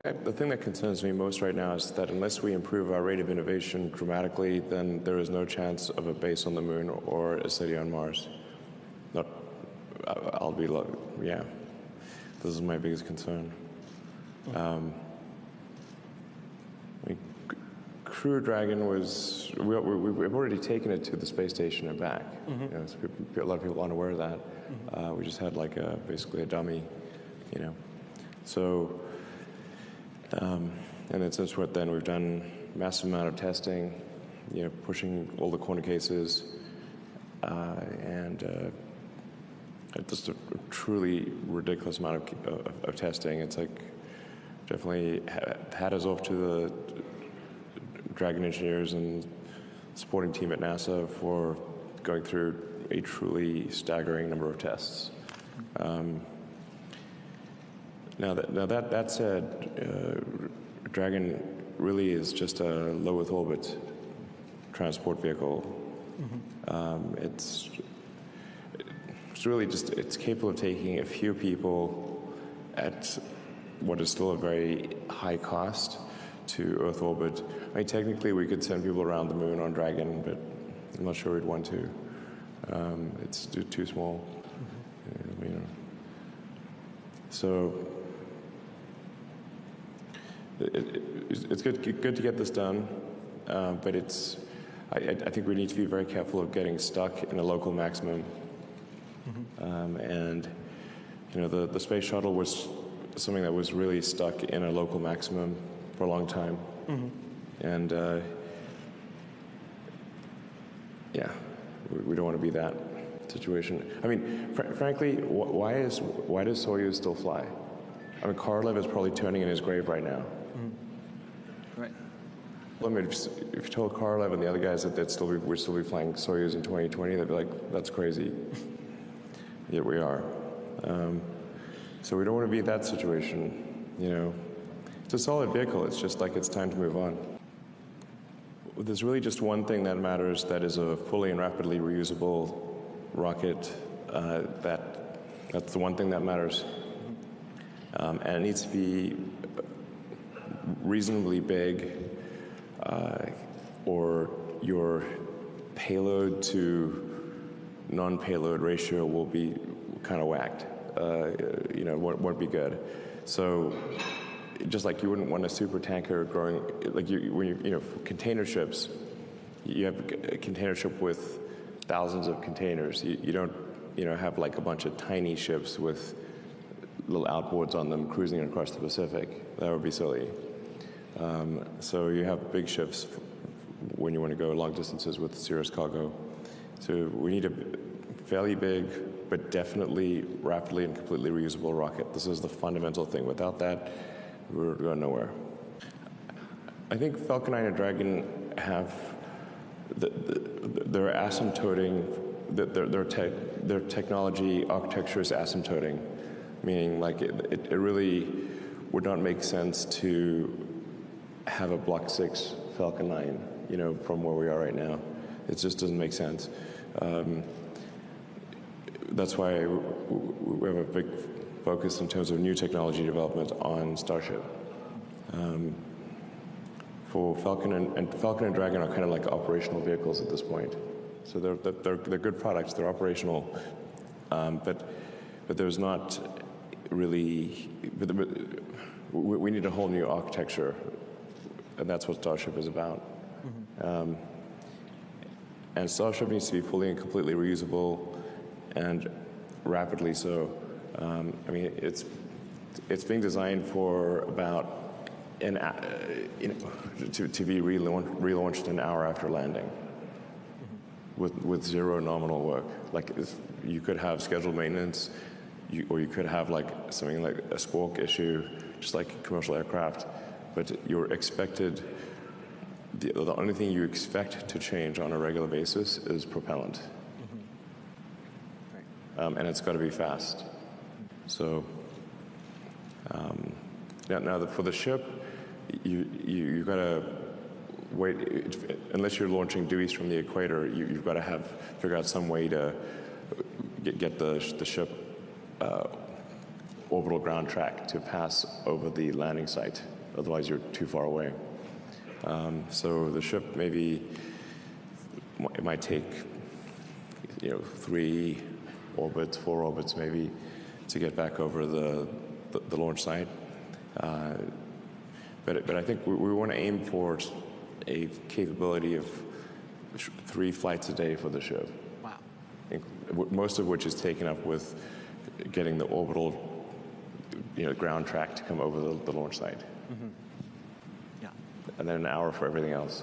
The thing that concerns me most right now is that unless we improve our rate of innovation dramatically, then there is no chance of a base on the moon or a city on Mars. Not, yeah. This is my biggest concern. Crew Dragon was, we've already taken it to the space station and back. You know, so a lot of people aren't aware of that. We just had like basically a dummy, you know. So, and then since then we've done massive amount of testing, you know, pushing all the corner cases, and just a truly ridiculous amount of testing. It's like definitely hat us off to the Dragon engineers and supporting team at NASA for going through a truly staggering number of tests. Now that said, Dragon really is just a low Earth orbit transport vehicle. It's really just, it's capable of taking a few people at what is still a very high cost to Earth orbit. I mean, technically we could send people around the moon on Dragon, but I'm not sure we'd want to. It's too small. You know. So it's good to get this done, but I think we need to be very careful of getting stuck in a local maximum. And you know, the space shuttle was something that was really stuck in a local maximum for a long time. And yeah, we don't want to be that situation. I mean, frankly, why does Soyuz still fly? I mean, Korolev is probably turning in his grave right now. Right. I mean, if you told Korolev and the other guys that we'd still be flying Soyuz in 2020, they'd be like, that's crazy. Yet we are. So we don't want to be in that situation, you know. It's a solid vehicle, it's just like it's time to move on. There's really just one thing that matters, that is a fully and rapidly reusable rocket. That's the one thing that matters. And it needs to be reasonably big, or your payload to non-payload ratio will be kind of whacked. You know, won't be good. So, just like you wouldn't want a super tanker growing, like when you know, container ships, you have a container ship with thousands of containers. You don't, you know, have like a bunch of tiny ships with little outboards on them cruising across the Pacific. That would be silly. So you have big ships when you want to go long distances with serious cargo. So we need a fairly big, but definitely rapidly and completely reusable rocket. This is the fundamental thing. Without that, we're going nowhere. I think Falcon 9 and Dragon have, they're asymptoting, their technology architecture is asymptoting, meaning like it really would not make sense to have a Block 6 Falcon 9, you know, from where we are right now. It just doesn't make sense. That's why we have a big focus in terms of new technology development on Starship. For Falcon and Dragon are kind of like operational vehicles at this point. So they're good products. They're operational, but there's not really. We need a whole new architecture, and that's what Starship is about. And Starship needs to be fully and completely reusable, and rapidly so. I mean, it's being designed for about you know, to be relaunched an hour after landing, with zero nominal work. Like you could have scheduled maintenance, or you could have like something like a squawk issue, just like commercial aircraft. But you're expected. The only thing you expect to change on a regular basis is propellant. And it's got to be fast. So now for the ship, you got to wait. Unless you're launching due east from the equator, you've got to figure out some way to get the ship orbital ground track to pass over the landing site. Otherwise, you're too far away. So the ship it might take 3 orbits, 4 orbits maybe, to get back over the launch site. But I think we want to aim for a capability of 3 flights a day for the ship. Wow. Most of which is taken up with getting the orbital ground track to come over the launch site. Yeah. And then an hour for everything else.